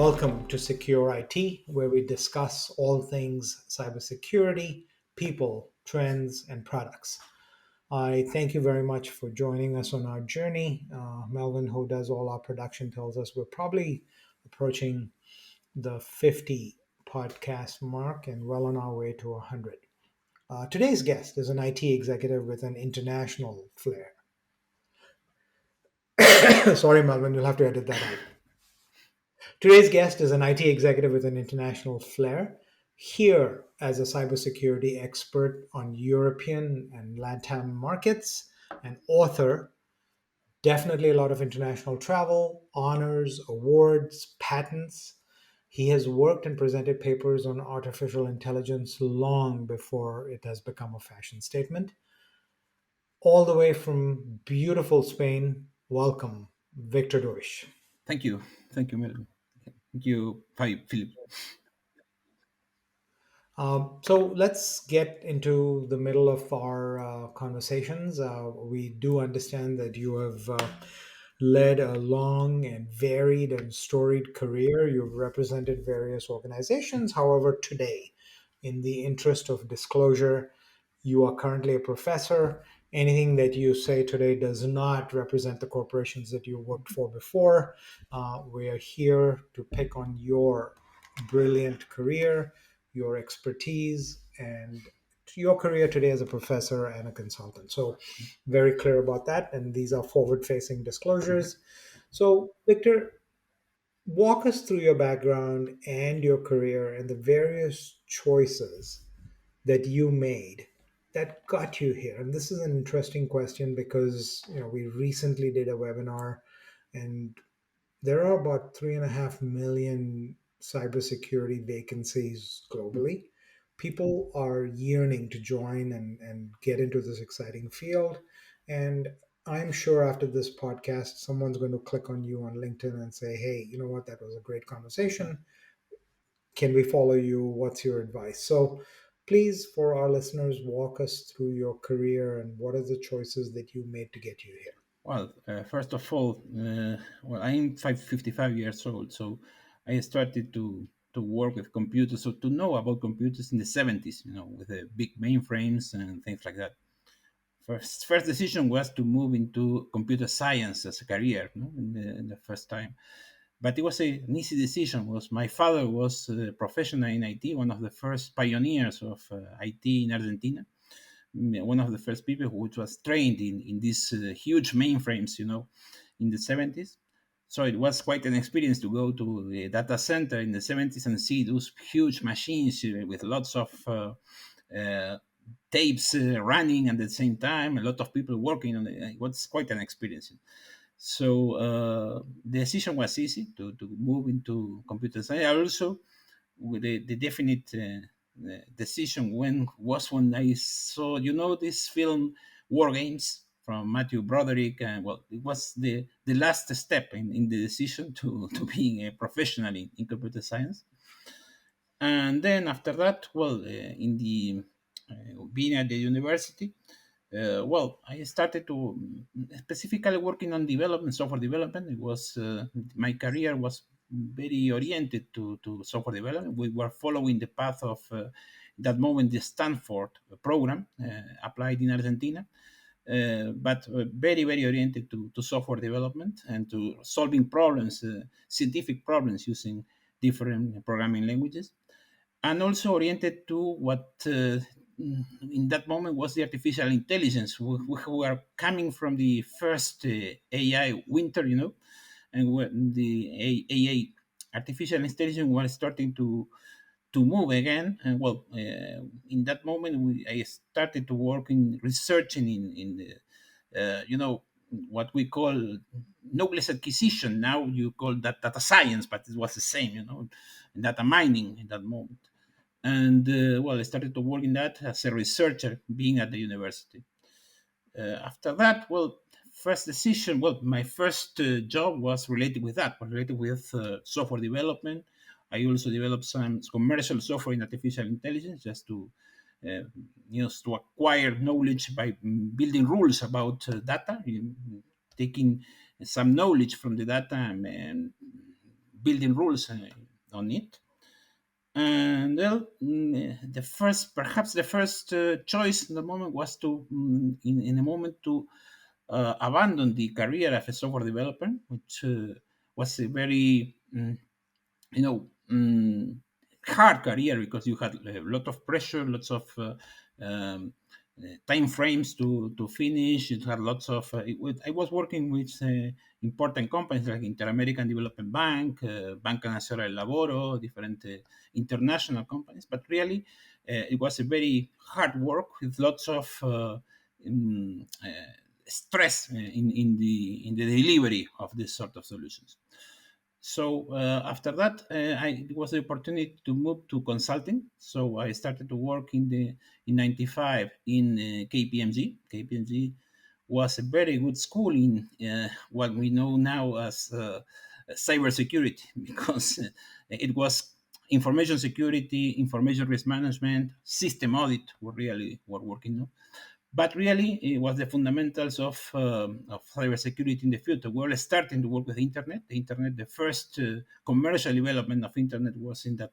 Welcome to SecurIT, where we discuss all things cybersecurity, people, trends, and products. I thank you very much for joining us on our journey. Melvin, who does all our production, tells us we're probably approaching the 50 podcast mark and well on our way to 100. Today's guest is an IT executive with an international flair. Sorry, Melvin, you'll have to edit that out. Today's guest is an IT executive with an international flair, here as a cybersecurity expert on European and LATAM markets, an author, definitely a lot of international travel, honors, awards, patents. He has worked and presented papers on artificial intelligence long before it has become a fashion statement. All the way from beautiful Spain, welcome, Victor Deutsch. Thank you. Thank you, Mel. Thank you, Philip. So let's get into the middle of our conversations. We do understand that you have led a long and varied and storied career. You've represented various organizations. However, today, in the interest of disclosure, you are currently a professor. Anything that you say today does not represent the corporations that you worked for before. We are here to pick on your brilliant career, your expertise, and your career today as a professor and a consultant. So, very clear about that. And these are forward facing disclosures. So, Victor, walk us through your background and your career and the various choices that you made that got you here. And this is an interesting question because we recently did a webinar, and there are about 3.5 million cybersecurity vacancies globally. People are yearning to join and get into this exciting field. And I'm sure after this podcast, someone's going to click on you on LinkedIn and say, hey, you know what? That was a great conversation. Can we follow you? What's your advice? So please, for our listeners, walk us through your career and what are the choices that you made to get you here. Well, first of all, I'm 55 years old, so I started to work with computers, so to know about computers in the 70s, with the big mainframes and things like that. First decision was to move into computer science as a career, in the first time. But it was an easy decision. Was my father was a professional in IT, one of the first pioneers of IT in Argentina, one of the first people which was trained in these huge mainframes, in the 70s. So it was quite an experience to go to the data center in the 70s and see those huge machines with lots of tapes running at the same time, a lot of people working on it. It was quite an experience. So the decision was easy to move into computer science. Also, with the definite decision when I saw, this film War Games from Matthew Broderick, and it was the last step in the decision to being a professional in computer science. And then after that, in the being at the university, I started to specifically working on development, software development. It was my career was very oriented to software development. We were following the path of that moment the Stanford program applied in Argentina, but very very oriented to software development and to solving problems, scientific problems using different programming languages, and also oriented to what in that moment was the artificial intelligence. We were coming from the first AI winter, and when the AI, artificial intelligence, was starting to move again. And in that moment, I started to work in researching in the, what we call knowledge acquisition. Now you call that data science, but it was the same, data mining in that moment. And I started to work in that as a researcher, being at the university. After that, first decision, my first job was related with that, was related with software development. I also developed some commercial software in artificial intelligence, just to to acquire knowledge by building rules about data, taking some knowledge from the data and building rules on it. And well, the first, perhaps the first choice in the moment was to, in a moment, to abandon the career as a software developer, which was a very, you know, hard career because you had a lot of pressure, lots of time frames to finish. It had lots of. I was working with important companies like Inter-American Development Bank, Banca Nazionale del Lavoro, different international companies. But really, it was a very hard work with lots of stress in the delivery of this sort of solutions. So after that, it was the opportunity to move to consulting. So I started to work in '95 in KPMG. KPMG was a very good school in what we know now as cybersecurity, because it was information security, information risk management, system audit were working on. But really, it was the fundamentals of cybersecurity in the future. We were starting to work with the internet. The internet, the first commercial development of internet was in that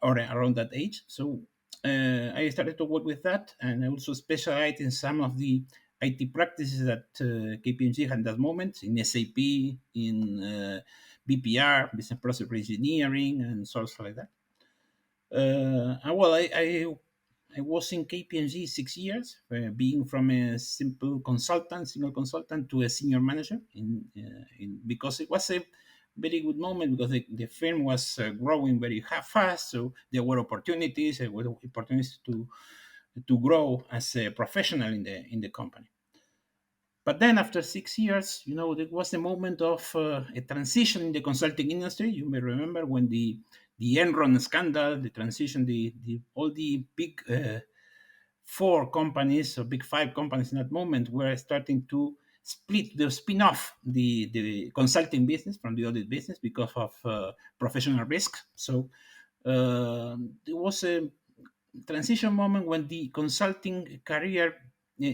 or around that age. So I started to work with that, and I also specialized in some of the IT practices that KPMG had at that moment in SAP, in BPR, business process engineering, and sorts like that. I was in KPMG 6 years, being from a single consultant, to a senior manager. Because it was a very good moment because the firm was growing very fast, so there were opportunities. There were opportunities to grow as a professional in the company. But then after 6 years, there was a moment of a transition in the consulting industry. You may remember when the Enron scandal, the transition, all the big four companies or big five companies in that moment were starting to spin off the consulting business from the audit business because of professional risk. So there was a transition moment when the consulting career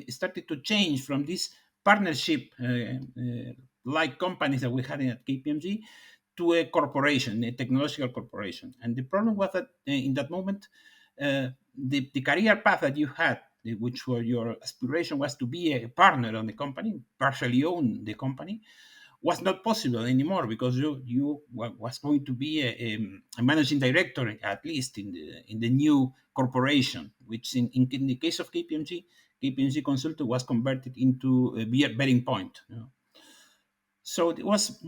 started to change from this partnership like companies that we had at KPMG to a corporation, a technological corporation. And the problem was that in that moment, the career path that you had, which were your aspiration was to be a partner on the company, partially own the company, was not possible anymore because you was going to be a managing director, at least in the new corporation, which in the case of KPMG Consulting was converted into a bearing point. So it was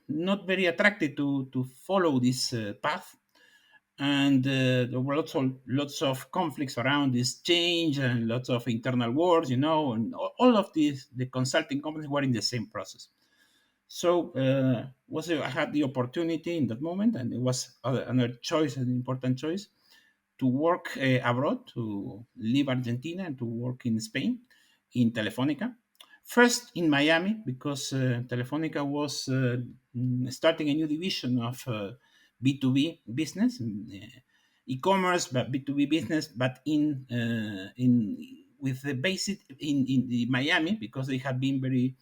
not very attractive to follow this path, and there were lots of conflicts around this change and lots of internal wars, and all of the consulting companies were in the same process. So I had the opportunity in that moment, and it was another choice, an important choice, to work abroad, to leave Argentina and to work in Spain, in Telefonica. First in Miami, because Telefonica was starting a new division of B2B business, e-commerce, but B2B business, but with the basic in the Miami, because they have been very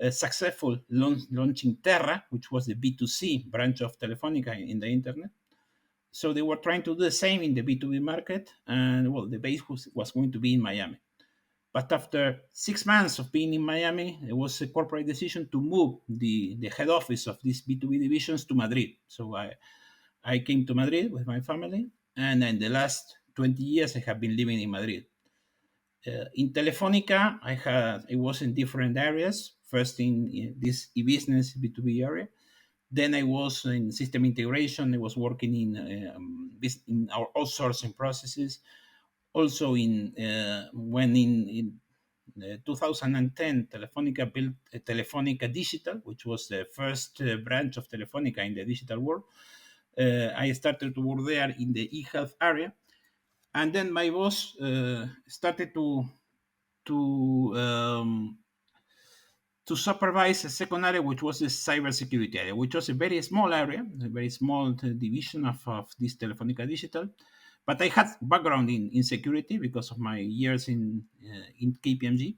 successful launching Terra, which was the B2C branch of Telefonica in the internet. So they were trying to do the same in the B2B market, and well, the base was going to be in Miami. But after 6 months of being in Miami, it was a corporate decision to move the head office of these B2B divisions to Madrid. So I came to Madrid with my family, and in the last 20 years, I have been living in Madrid. In Telefonica, I was in different areas. First in this e-business B2B area. Then I was in system integration. I was working in our outsourcing processes. Also when in 2010, Telefonica built Telefonica Digital, which was the first branch of Telefonica in the digital world. I started to work there in the eHealth area. And then my boss started to um, to supervise a second area, which was the cybersecurity area, which was a very small area, a very small division of this Telefonica Digital. But I had background in security because of my years in KPMG.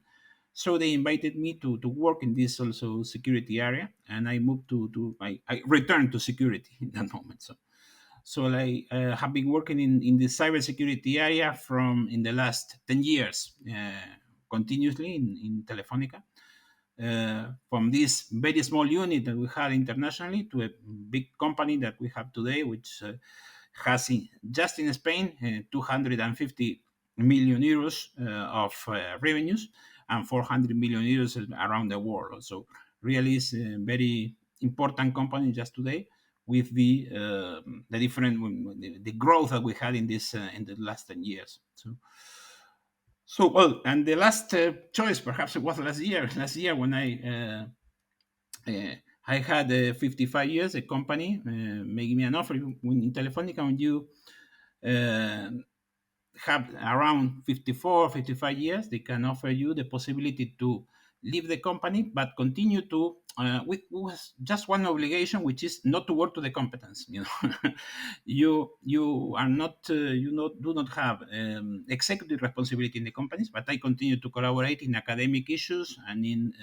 So they invited me to work in this also security area, and I moved I returned to security in that moment. So I have been working in the cybersecurity area from in the last 10 years, continuously in Telefonica. From this very small unit that we had internationally to a big company that we have today, which has just in Spain 250 million euros of revenues and 400 million euros around the world. So really is a very important company just today with the different the growth that we had in the last 10 years. So well, and the last choice perhaps it was last year. Last year when uh, I had 55 years, a company making me an offer when in Telefonica when you uh, have around 54, 55 years, they can offer you the possibility to leave the company, but continue to with just one obligation, which is not to work to the competence. You know, you are not you not do not have executive responsibility in the companies, but I continue to collaborate in academic issues and in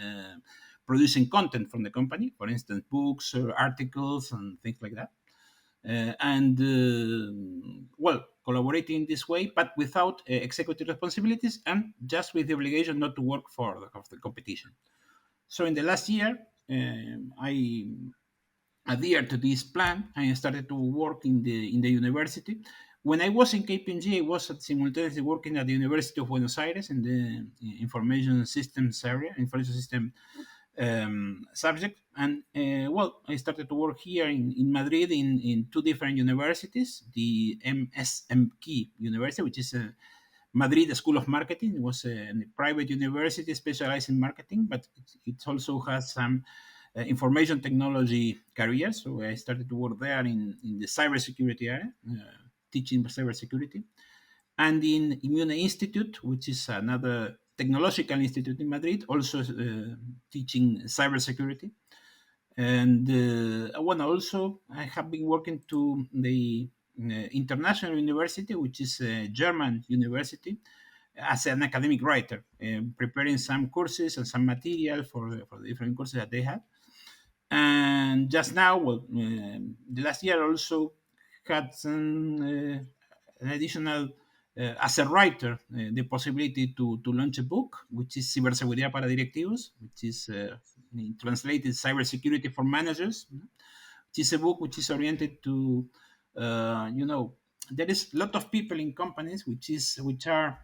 producing content from the company, for instance, books or articles and things like that. And well, collaborating this way, but without executive responsibilities and just with the obligation not to work for of the competition. So in the last year, I adhered to this plan. I started to work in the university. When I was in KPMG, I was simultaneously working at the University of Buenos Aires in the information systems area, information system subject. And well, I started to work here in Madrid in two different universities, the MSMQ University, which is a Madrid School of Marketing. It was a private university specialized in marketing, but it also has some information technology careers. So I started to work there in the cybersecurity area, teaching cybersecurity, and in Immune Institute, which is another technological institute in Madrid, also teaching cybersecurity. And well, also I have been working to the international university, which is a German university, as an academic writer, preparing some courses and some material for the different courses that they have. And just now, well, the last year also had some an additional, as a writer, the possibility to launch a book, which is Ciberseguridad para Directivos, which is translated Cybersecurity for Managers, which is a book which is oriented to, you know, there is a lot of people in companies which are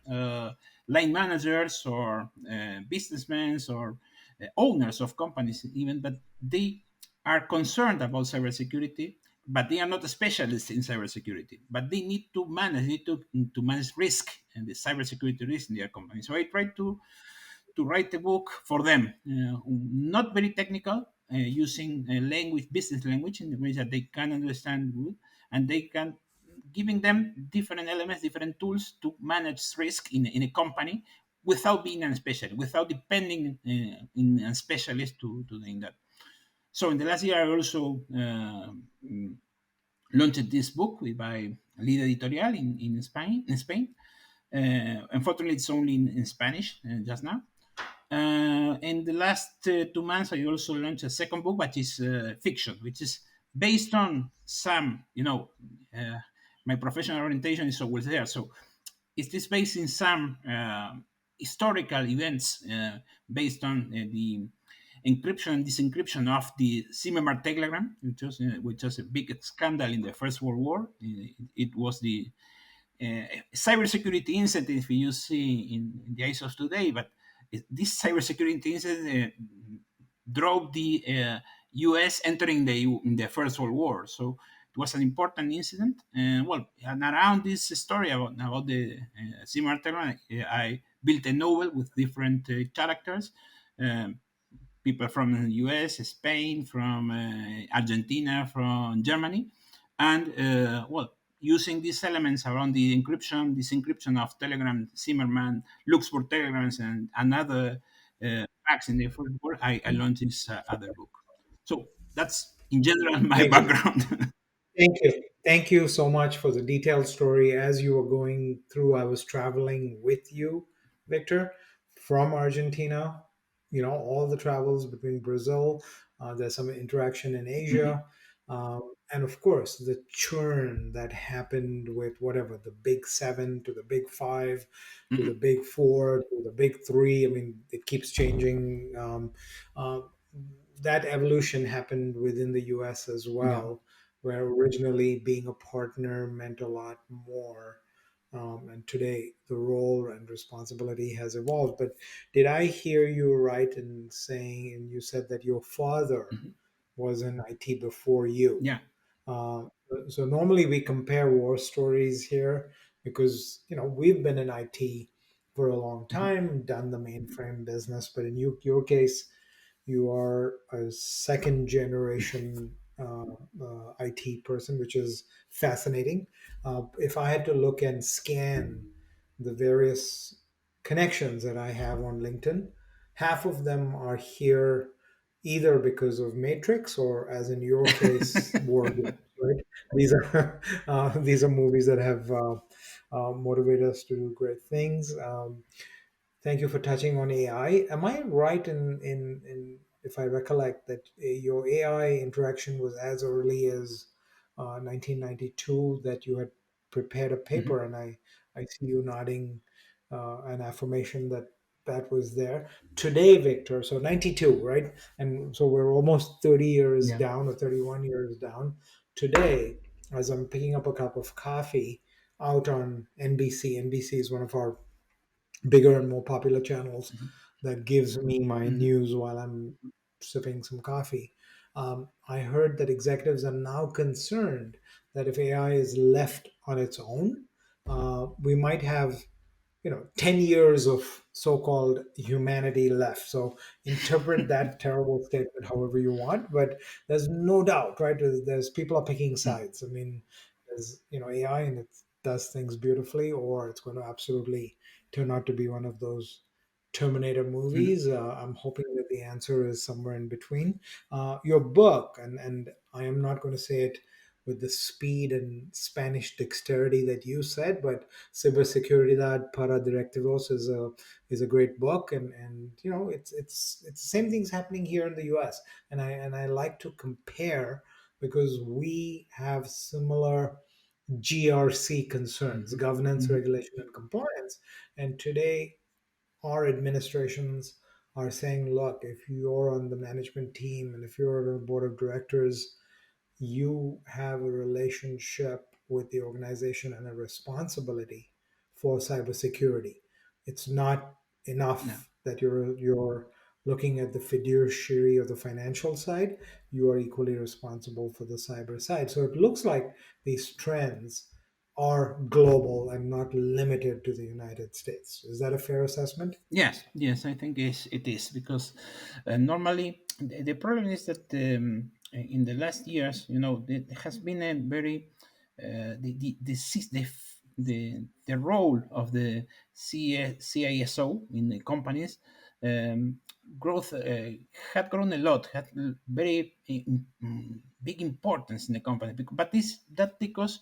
line managers or businessmen or owners of companies even, but they are concerned about cybersecurity, but they are not specialists in cybersecurity. But they need to manage risk and the cybersecurity risk in their company. So I try to write a book for them, not very technical, using language, business language, in the way that they can understand good, and they can giving them different elements, different tools to manage risk in a company without being a specialist, without depending in a specialist to doing that. So in the last year, I also launched this book with my lead editorial in Spain. In Spain, unfortunately, it's only in Spanish just now. In the last 2 months, I also launched a second book, which is fiction, which is based on some, uh, my professional orientation is always there. So it is based in some historical events based on the encryption and disencryption of the Zimmermann telegram, which was a big scandal in the First World War. It was the cybersecurity incident if you see in the eyes of today, but this cybersecurity incident drove the U.S. entering in the First World War. So it was an important incident. And well, and around this story about the Zimmer telegram, I built a novel with different characters. Um, People from the US, Spain, from Argentina, from Germany, and well, using these elements around the encryption, disencryption of Telegram, Zimmerman, Luxembourg telegrams, and other facts in the first world, I launched this other book. So that's in general my Thank you. background. Thank you. Thank you so much for the detailed story. As you were going through, I was traveling with you, Victor. from Argentina, all the travels between Brazil. There's some interaction in Hmm. Asia. And of course, the churn that happened with whatever the big seven to the big five to the Hmm. big four to the big three. I mean, it keeps changing. Uh, that evolution happened within the US as Yeah. well, where originally being a partner meant a lot more. And today the role and responsibility has evolved. But did I hear you right in saying, and you said that your father Hmm. was in IT before you? Yeah. Uh, so normally we compare war stories here because we've been in IT for a long Hmm. time, done the mainframe business, but in your case, you are a second generation IT person, which is fascinating. If I had to look and scan the various connections that I have on LinkedIn, half of them are here either because of Matrix or, as in your case, War Games. Right? These are movies that have motivated us to do great things. Thank you for touching on AI. Am I right in if I recollect that your AI interaction was as early as 1992 that you had prepared a Hmm. paper, and I see you nodding an affirmation that that was there today, Victor. So 92, right? And so we're almost 30 years Yeah. down or 31 years down. Today, as I'm picking up a cup of coffee out on NBC. NBC is one of our bigger and more popular channels that gives me my Hmm. news while I'm sipping some coffee. I heard that executives are now concerned that if AI is left on its own, we might have 10 years of so-called humanity left. So interpret that terrible statement however you want, but there's no doubt, right? There's people are picking sides. I mean, there's AI, and it does things beautifully, or it's going to absolutely turn out to be one of those Terminator Hmm. movies. I'm hoping that the answer is somewhere in between. Your book, and I am not going to say it with the speed and Spanish dexterity that you said, but Cybersecurity para Directivos is a great book, and it's the same things happening here in the U.S. and I like to compare because we have similar GRC concerns, Hmm. governance, Hmm. regulation, and compliance. And today, our administrations are saying, look, if you're on the management team and if you're on a board of directors, you have a relationship with the organization and a responsibility for cybersecurity. It's not Yeah. enough that you're looking at the fiduciary or the financial side. You are equally responsible for the cyber side. So it looks like these trends are global and not limited to the United States. Is that a fair assessment? Yes, yes, I think it is because normally the problem is that in the last years, there has been a very the role of the CISO in the companies growth had grown a lot, had very big importance in the company. But this that because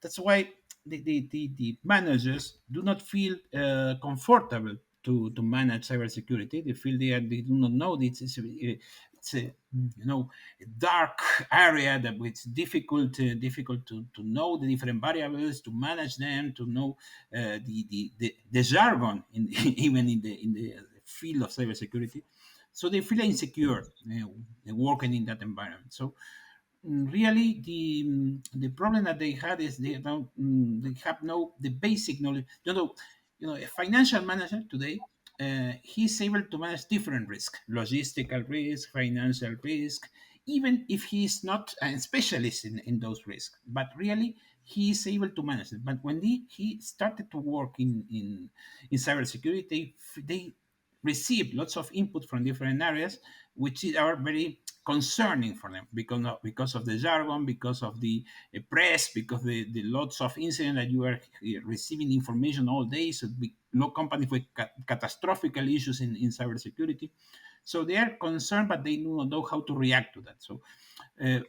that's why the managers do not feel comfortable to manage cybersecurity. They feel they do not know this. It's a a dark area that it's difficult to know the different variables, to manage them, to know the jargon in even in the field of cybersecurity. So they feel insecure working in that environment. So really the problem that they had is they have no the basic knowledge. A financial manager today, he's able to manage different risk, logistical risk, financial risk, even if he's not a specialist in those risks. But really, he is able to manage it. But when he started to work in cybersecurity, they receive lots of input from different areas, are very concerning for them because of the jargon, because of the press, because the lots of incidents that you are receiving information all day. So low companies with catastrophic issues in cybersecurity. So they are concerned, but they do not know how to react to that. So uh,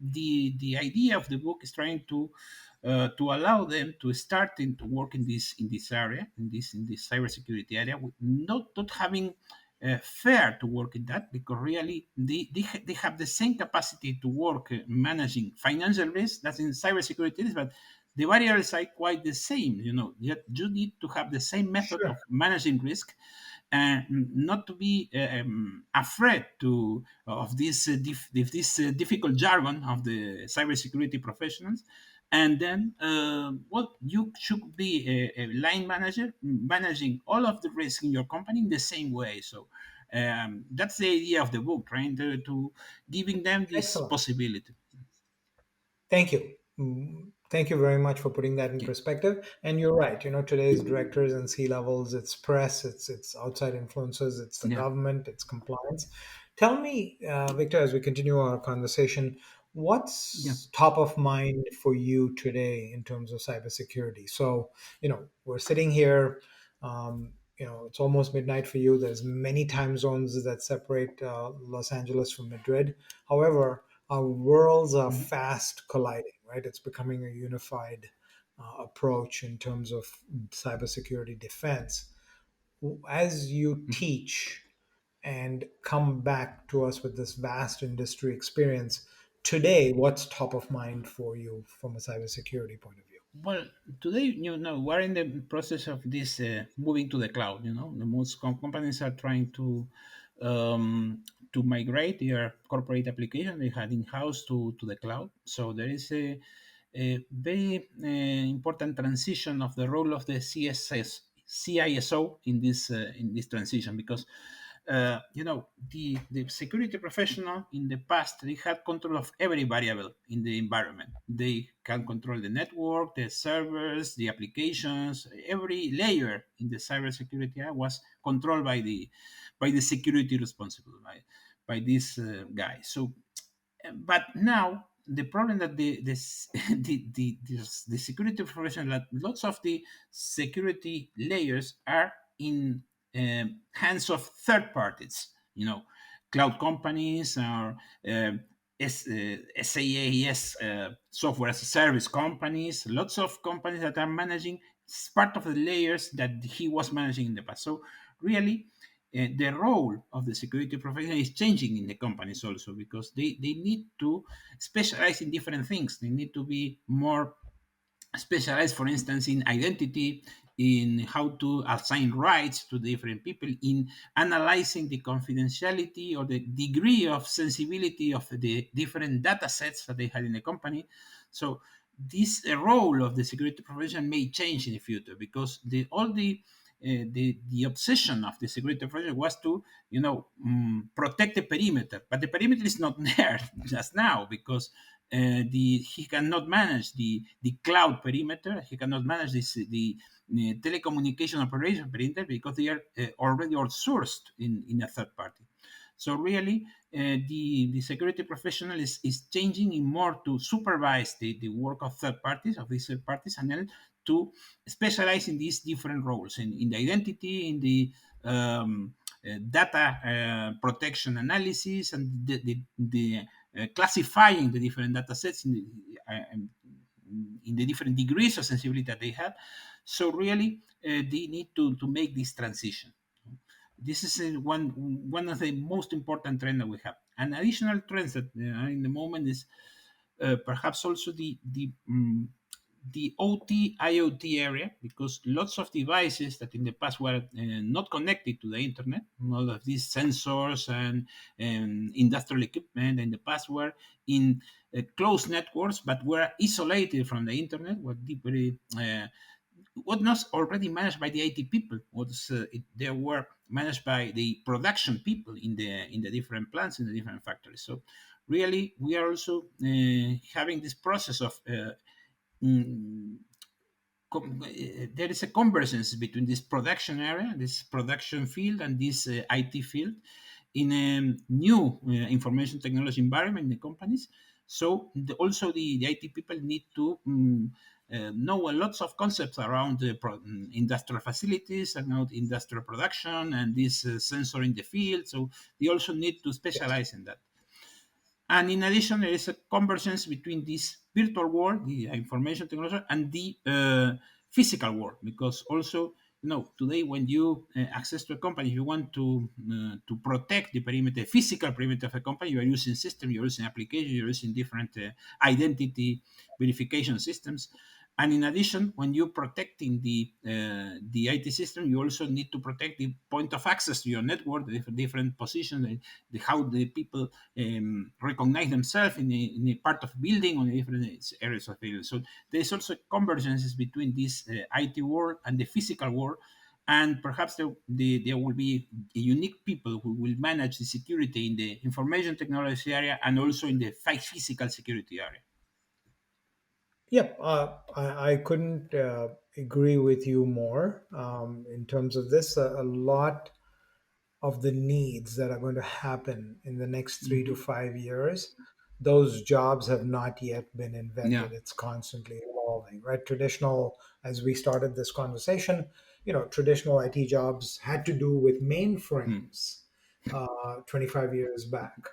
the idea of the book is trying to allow them to start to work in this area, in this cybersecurity area, with not having fair to work in that, because really they have the same capacity to work managing financial risk that's in cybersecurity, but the variables are quite the same. Yet you need to have the same method Sure. of managing risk, and not to be afraid of this difficult jargon of the cybersecurity professionals. And then, well, you should be a line manager managing all of the risk in your company in the same way. So that's the idea of the book, trying to giving them this Excellent. possibility. Thank you. Thank you very much for putting that in Yeah, perspective. And you're right. Today's directors and C levels, it's press, it's outside influences, it's the yeah, government, it's compliance. Tell me, Victor, as we continue our conversation, yeah. what's top of mind for you today in terms of cybersecurity? So, we're sitting here. It's almost midnight for you. There's many time zones that separate Los Angeles from Madrid. However, our worlds are Mhm. fast colliding, right? It's becoming a unified approach in terms of cybersecurity defense. As you Mhm. teach and come back to us with this vast industry experience, today, what's top of mind for you from a cybersecurity point of view? Well, today, we're in the process of this moving to the cloud. The most companies are trying to migrate their corporate application they had in house to the cloud. So there is a very important transition of the role of the CISO in this transition, because the security professional in the past, they had control of every variable in the environment. They can control the network, the servers, the applications. Every layer in the cybersecurity area was controlled by the security responsible, by this guy. So but now the problem that the security professional, that lots of the security layers are in hands of third parties, cloud companies, or SaaS, software as a service companies, lots of companies that are managing part of the layers that he was managing in the past. So really, the role of the security professional is changing in the companies also, because they need to specialize in different things. They need to be more specialized, for instance, in identity, in how to assign rights to different people, in analyzing the confidentiality or the degree of sensibility of the different data sets that they had in the company. So this role of the security professional may change in the future, because the obsession of the security professional was to protect the perimeter, but the perimeter is not there just now, because he cannot manage the cloud perimeter. He cannot manage the telecommunication operation perimeter, because they are already outsourced in a third party. So really, the security professional is changing in more to supervise the work of third parties, of these third parties, and then to specialize in these different roles, in the identity, in the data protection analysis, and the classifying the different data sets in the different degrees of sensibility that they have. So really, they need to make this transition. This is one of the most important trends that we have. An additional trend that in the moment is perhaps also the OT IoT area, because lots of devices that in the past were not connected to the internet, all of these sensors and industrial equipment in the past were in closed networks, but were isolated from the internet, were deeply what not already managed by the IT people. They were managed by the production people in the different plants, in the different factories. So really, we are also having this process of mm, there is a convergence between this production area, this production field, and this IT field in a new information technology environment in the companies. So also the IT people need to know lots of concepts around industrial facilities and industrial production and this sensor in the field. So they also need to Yes. specialize in that. And in addition, there is a convergence between this virtual world, the information technology, and the physical world, because also, today when you access to a company, if you want to protect the perimeter, the physical perimeter of a company, you are using system, you're using application, you're using different identity verification systems. And in addition, when you're protecting the IT system, you also need to protect the point of access to your network, the different positions, how the people recognize themselves in a part of building or in different areas of building. So there's also convergences between this IT world and the physical world, and perhaps there will be unique people who will manage the security in the information technology area and also in the physical security area. Yep, I couldn't agree with you more in terms of this. A lot of the needs that are going to happen in the next three to Mhm. 5 years, those jobs have not yet been Yeah. invented. It's constantly evolving, right? Traditional, as we started this conversation, traditional IT jobs had to do with Mm. mainframes 25 years back.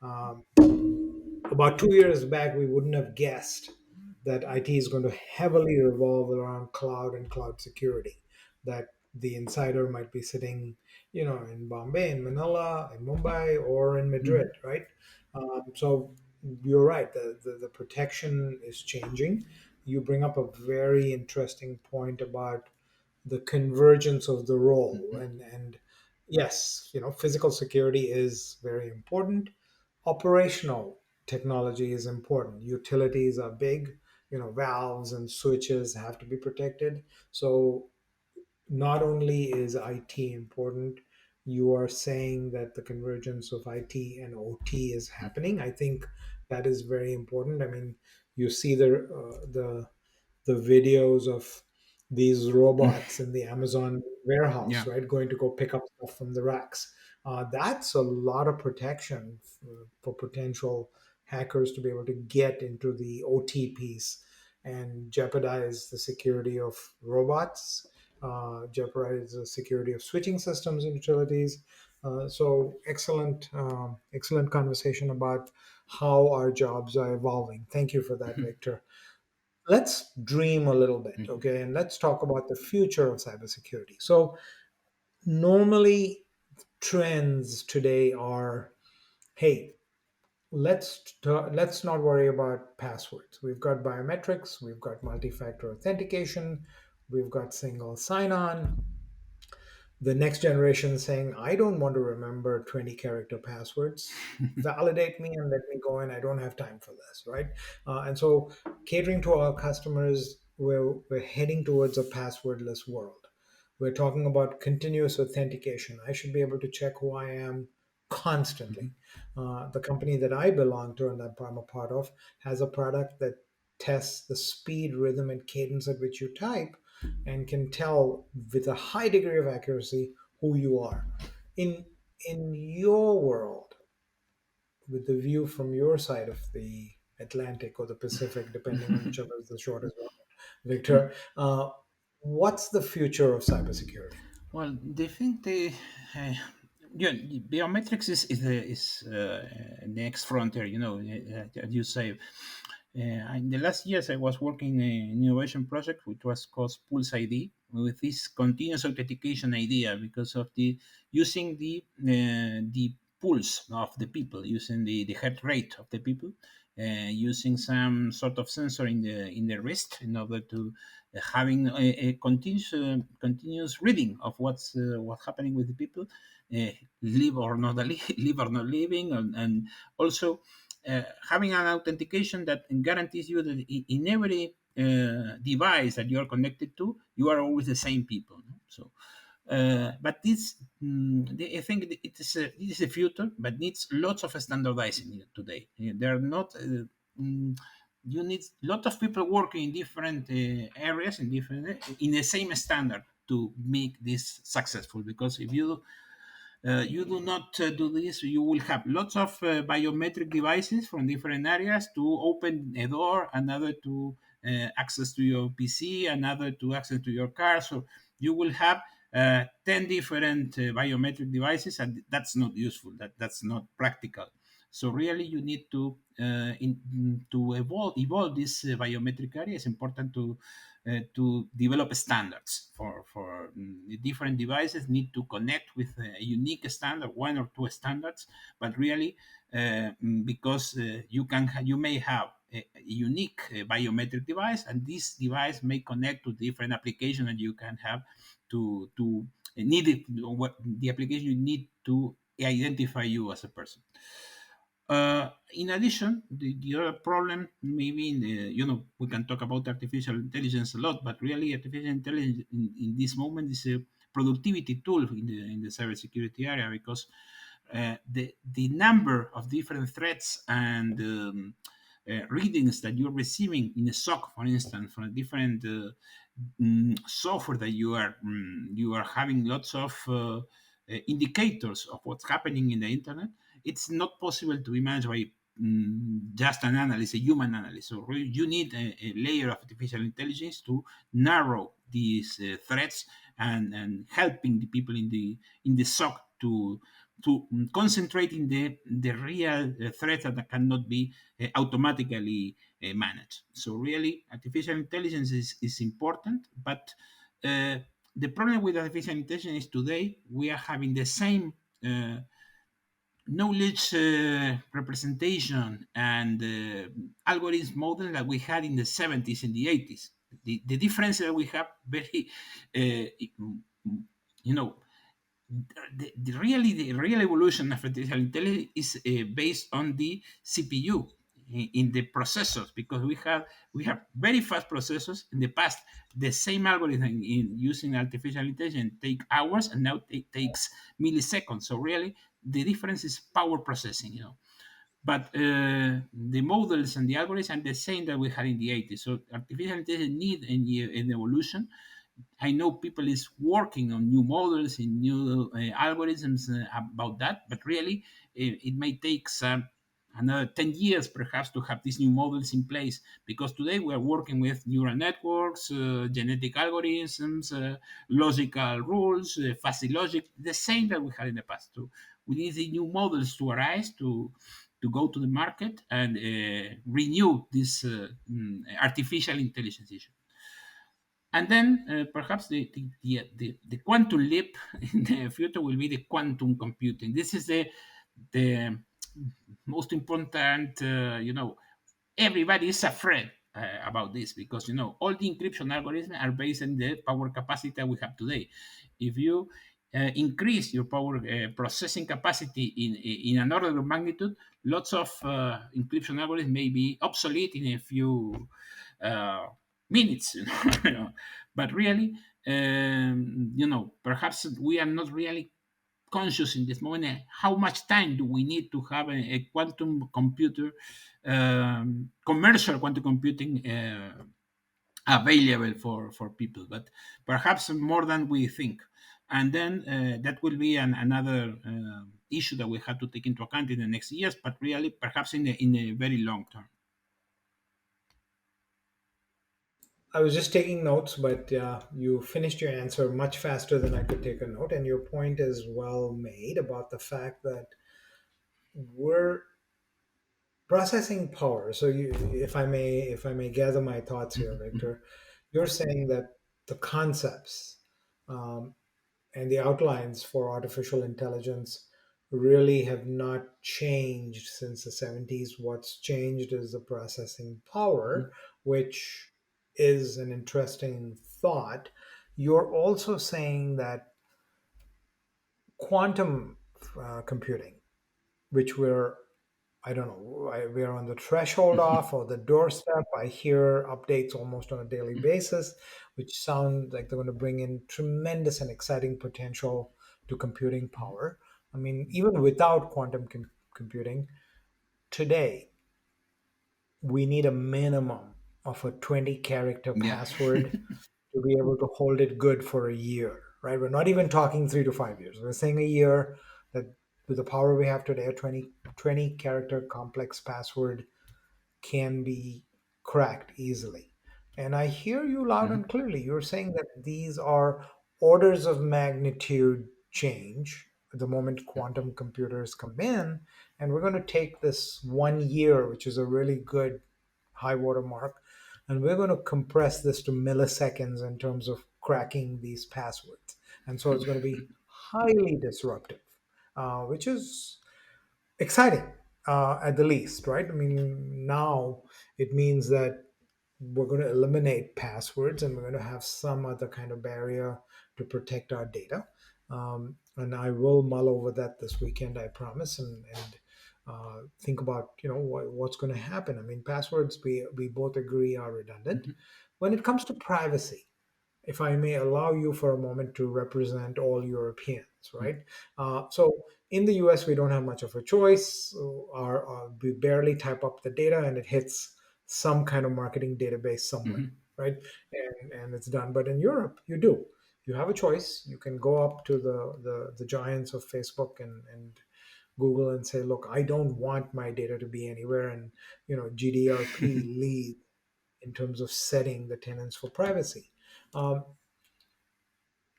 Um, about 2 years back, we wouldn't have guessed that IT is going to heavily revolve around cloud and cloud security. That the insider might be sitting, in Bombay, in Manila, in Mumbai, or in Madrid, Mhm. right? So you're right. The protection is changing. You bring up a very interesting point about the convergence of the role, and yes, physical security is very important. Operational technology is important. Utilities are big. Valves and switches have to be protected. So not only is IT important, you are saying that the convergence of IT and OT is happening. I think that is very important. I mean, you see the videos of these robots in the Amazon warehouse, Yeah. right? Going to go pick up stuff from the racks. That's a lot of protection for potential hackers to be able to get into the OT piece and jeopardize the security of robots, jeopardize the security of switching systems and utilities. So excellent conversation about how our jobs are evolving. Thank you for that, Victor. Let's dream a little bit, Mhm. okay? And let's talk about the future of cybersecurity. So, normally, trends today are, hey, let's not worry about passwords. We've got biometrics, we've got multi-factor authentication, we've got single sign-on. The next generation saying, I don't want to remember 20 character passwords. Validate me and let me go in. I don't have time for this, right? And so, catering to our customers, we're heading towards a passwordless world. We're talking about continuous authentication. I should be able to check who I am constantly. The company that I belong to and that I'm a part of has a product that tests the speed, rhythm, and cadence at which you type and can tell with a high degree of accuracy who you are. In in your world, with the view from your side of the Atlantic or the Pacific, depending on whichever is the shortest one, Victor, what's the future of cybersecurity? Well, they think uh, yeah, biometrics is the next frontier. As you say. In the last years, I was working in an innovation project which was called Pulse ID with this continuous authentication idea because of the using the pulse of the people, using the heart rate of the people, using some sort of sensor in the wrist in order to having a continuous reading of what's happening with the people, uh, live or not live or not living, and also having an authentication that guarantees you that in every device that you are connected to, you are always the same people. No? So, but I think it is a future, but needs lots of standardizing today. They are not. Mm, you need a lot of people working in different areas in the same standard to make this successful. Because if you do not do this, you will have lots of biometric devices from different areas to open a door, another to access to your PC, another to access to your car. So you will have 10 different biometric devices, and that's not useful. That's not practical. So really, you need to to evolve this biometric area. It's important to develop standards for the different devices. Need to connect with a unique standard, one or two standards, but really because you may have a unique biometric device, and this device may connect to different applications that you can have to need it, what the application you need to identify you as a person. In addition, the other problem, maybe in the, we can talk about artificial intelligence a lot, but really artificial intelligence in this moment is a productivity tool in the cybersecurity area, because the number of different threats and readings that you're receiving in a SOC, for instance, from a different software that you are having lots of indicators of what's happening in the internet. It's not possible to be managed by just an analyst, a human analyst. So really you need a layer of artificial intelligence to narrow these threats, and helping the people in the SOC to concentrate in the real threats that cannot be automatically managed. So really, artificial intelligence is important, but uh, the problem with artificial intelligence is today we are having the same knowledge representation and algorithm model that we had in the 70s and the 80s. The difference that we have very, you know, the real evolution of artificial intelligence is based on the CPU in the processors, because we have very fast processors. In the past, the same algorithm in using artificial intelligence take hours, and now it takes milliseconds. So really, the difference is power processing. But the models and the algorithms are the same that we had in the 80s. So artificial intelligence need an evolution. I know people is working on new models and new algorithms about that, but really it may take another 10 years perhaps to have these new models in place, because today we are working with neural networks, genetic algorithms, logical rules, fuzzy logic, the same that we had in the past. So we need the new models to arise to go to the market and renew this artificial intelligence issue. And then perhaps the quantum leap in the future will be the quantum computing. This is the most important, everybody is afraid about this, because all the encryption algorithms are based on the power capacity that we have today. If you increase your power processing capacity in an order of magnitude, lots of encryption algorithms may be obsolete in a few uh, minutes. But really, perhaps we are not really conscious in this moment how much time do we need to have a quantum computer, commercial quantum computing available for people, but perhaps more than we think. And then that will be another issue that we have to take into account in the next years, but really perhaps in a very long term. I was just taking notes, but you finished your answer much faster than I could take a note. And your point is well made about the fact that we're processing power. So, if I may gather my thoughts here, Victor, you're saying that the concepts um, and the outlines for artificial intelligence really have not changed since the 70s. What's changed is the processing power, which is an interesting thought. You're also saying that quantum computing, which I don't know, we're on the threshold of or the doorstep. I hear updates almost on a daily basis, which sound like they're going to bring in tremendous and exciting potential to computing power. I mean, even without quantum computing, today we need a minimum of a 20 character Yeah. password to be able to hold it good for a year, right? We're not even talking 3 to 5 years. We're saying a year, that with the power we have today, a 20 character complex password can be cracked easily. And I hear you loud Mhm. and clearly. You're saying that these are orders of magnitude change the moment quantum computers come in. And we're going to take this 1 year, which is a really good high water mark, and we're going to compress this to milliseconds in terms of cracking these passwords. And so it's going to be highly disruptive, which is exciting at the least, right? I mean, now it means that we're going to eliminate passwords and we're going to have some other kind of barrier to protect our data. And I will mull over that this weekend, I promise, and think about what's going to happen. I mean, passwords we both agree are redundant. Mhm. When it comes to privacy, if I may allow you for a moment to represent all Europeans, right? So in the US, we don't have much of a choice. We barely type up the data and it hits some kind of marketing database somewhere, Mhm. right? And it's done. But in Europe, you do. You have a choice. You can go up to the giants of Facebook and Google and say, look, I don't want my data to be anywhere. And, GDRP leads in terms of setting the tenants for privacy. Um,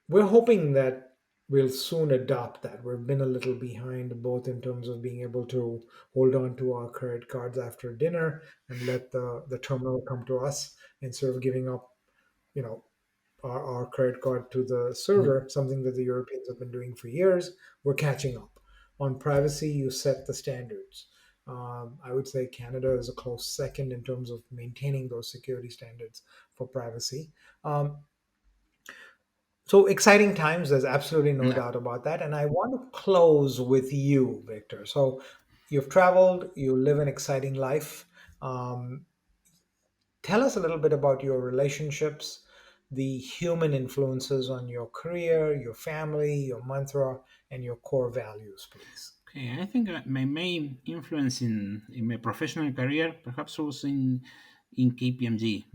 we're hoping that we'll soon adopt that. We've been a little behind both in terms of being able to hold on to our credit cards after dinner and let the terminal come to us instead of giving up, you know, our credit card to the Mhm. server, something that the Europeans have been doing for years. We're catching up. On privacy, you set the standards. I would say Canada is a close second in terms of maintaining those security standards for privacy. Um, so exciting times, there's absolutely no Yeah. doubt about that. And I want to close with you, Victor. So you've traveled, you live an exciting life. Um, Tell us a little bit about your relationships, the human influences on your career, your family, your mantra, and your core values, please. Okay, I think my main influence in my professional career perhaps was in KPMG.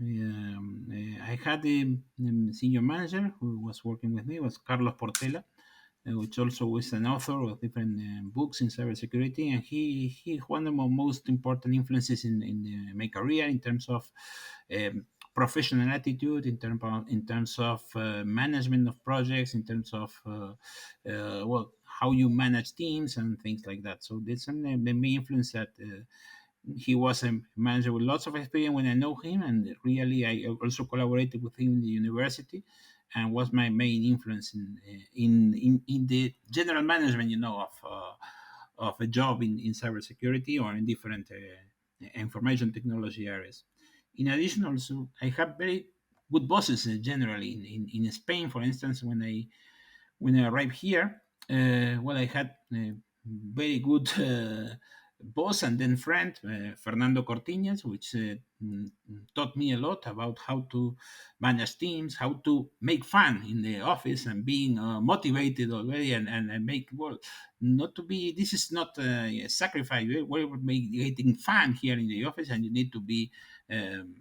I had a senior manager who was working with me was Carlos Portela, which also is an author of different books in cybersecurity, and he one of my most important influences in my career in terms of professional attitude, in terms of management of projects, in terms of well, how you manage teams and things like that. So that's the main influence that. He was a manager with lots of experience when I know him, and really I also collaborated with him in the university, and was my main influence in the general management, of a job in cybersecurity or in different information technology areas. In addition, also I have very good bosses generally in Spain, for instance, when I arrived here, well, I had a very good boss and then friend, Fernando Cortiñas, which taught me a lot about how to manage teams, how to make fun in the office, and being motivated already, and make well, not to be. This is not a sacrifice. We're making fun here in the office, and you need to be. Um,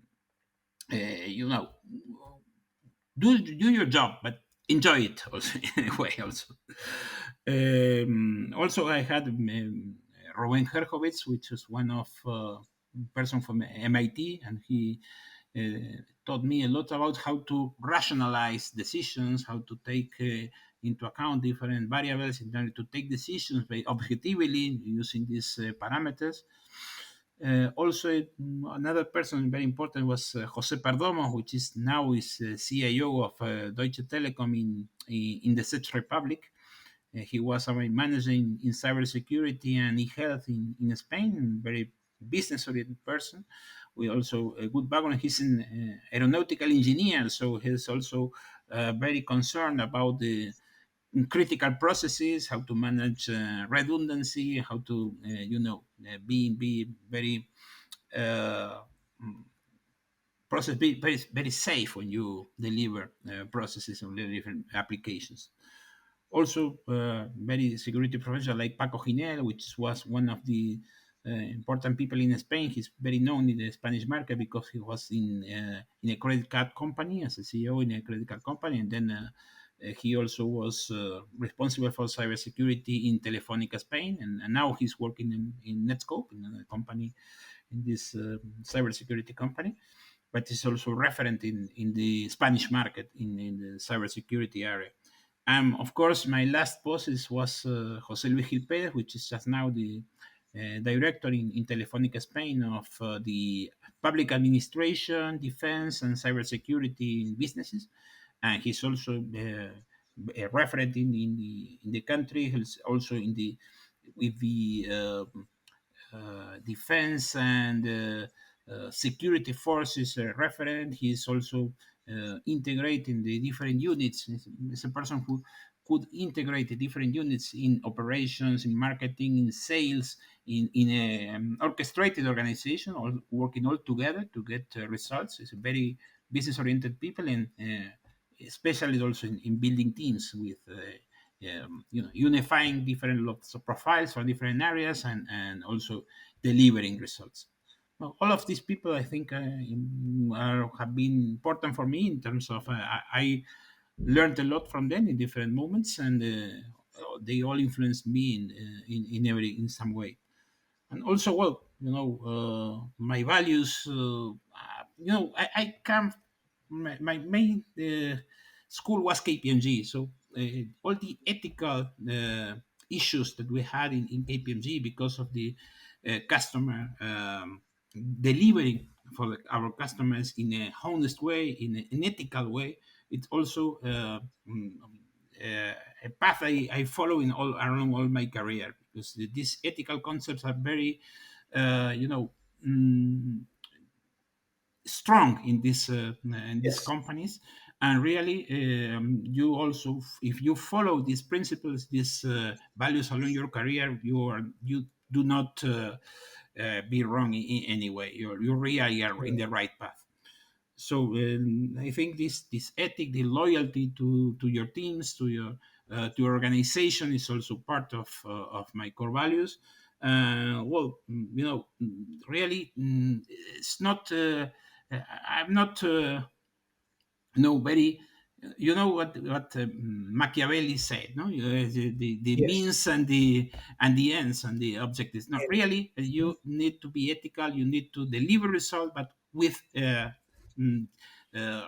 you know do your job, but enjoy it also in a way. Also, I had Rowan Herkovitz, which is one of person from MIT, and he taught me a lot about how to rationalize decisions, how to take into account different variables in order to take decisions very objectively using these parameters. Also, another person very important was Jose Perdomo, which is now is CIO of Deutsche Telekom in the Czech Republic. He was our manager in cybersecurity and eHealth in Spain, very business-oriented person. We also a good background. He's an aeronautical engineer, so he's also very concerned about the critical processes, how to manage redundancy, how to be very uh, process be very safe when you deliver processes on the different applications. Also, very security professional like Paco Ginel, which was one of the important people in Spain. He's very known in the Spanish market because he was in a credit card company as a CEO in a credit card company, and then he also was responsible for cybersecurity in Telefonica Spain, and now he's working in Netscope, in a company in this cybersecurity company. but is also referent in the Spanish market in the cybersecurity area. Of course, my last boss was Jose Luis Gil Perez, which is just now the director in Telefonica Spain of the public administration, defense, and cybersecurity in businesses. And he's also a referent in the country. He's also in the with the defense and security forces referent. He is also integrating the different units. He's a person who could integrate the different units in operations, in marketing, in sales, in a orchestrated organization, all working all together to get results. It's a very business-oriented people, and especially also in building teams with unifying different lots of profiles from different areas and also delivering results. Well, all of these people, I think, have been important for me in terms of I learned a lot from them in different moments, and they all influenced me in some way. And also, well, my values. I come. My main school was KPMG, so all the ethical issues that we had in KPMG because of the customer delivering for our customers in a honest way, in an ethical way. It's also a path I follow in all around all my career because these ethical concepts are very, uh, you know, mm, strong in these Yes. companies. And really, you also, if you follow these principles, these values along your career, you do not be wrong in any way. You really are in Right. the right path. So I think this ethic, the loyalty to your teams, to your organization is also part of my core values. Well, really, it's not. I'm not. Very. You know what Machiavelli said, no? The Yes. means and the ends and the objectives. Not And really. You need to be ethical. You need to deliver result, but with mm,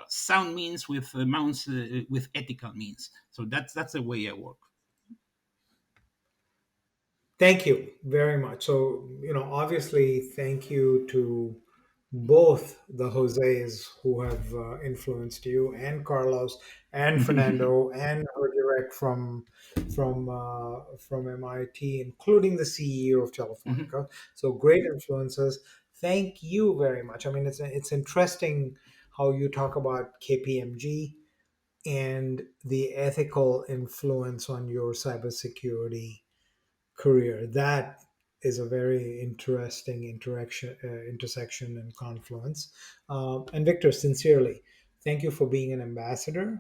sound means, with ethical means. So that's the way I work. thank you very much. So, obviously, thank you to both the Jose's who have influenced you, and Carlos, and Fernando, and her direct from MIT, including the CEO of Mhm. Telefonica. So great influences. Thank you very much. I mean, it's interesting how you talk about KPMG and the ethical influence on your cybersecurity career. That is a very interesting intersection and confluence. And Victor, sincerely, thank you for being an ambassador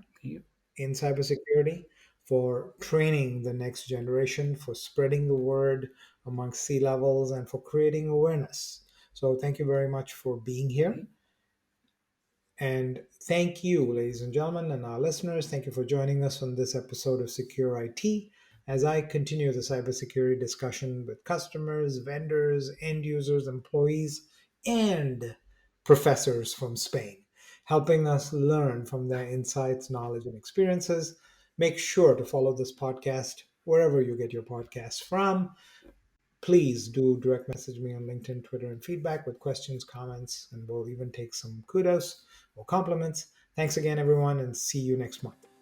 in cybersecurity, for training the next generation, for spreading the word among C levels, and for creating awareness. So, thank you very much for being here. And thank you, ladies and gentlemen, and our listeners. Thank you for joining us on this episode of Secure IT as I continue the cybersecurity discussion with customers, vendors, end users, employees, and professors from Spain, helping us learn from their insights, knowledge, and experiences. Make sure to follow this podcast wherever you get your podcasts from. Please do direct message me on LinkedIn, Twitter, and feedback with questions, comments, and we'll even take some kudos or compliments. Thanks again, everyone, and see you next month.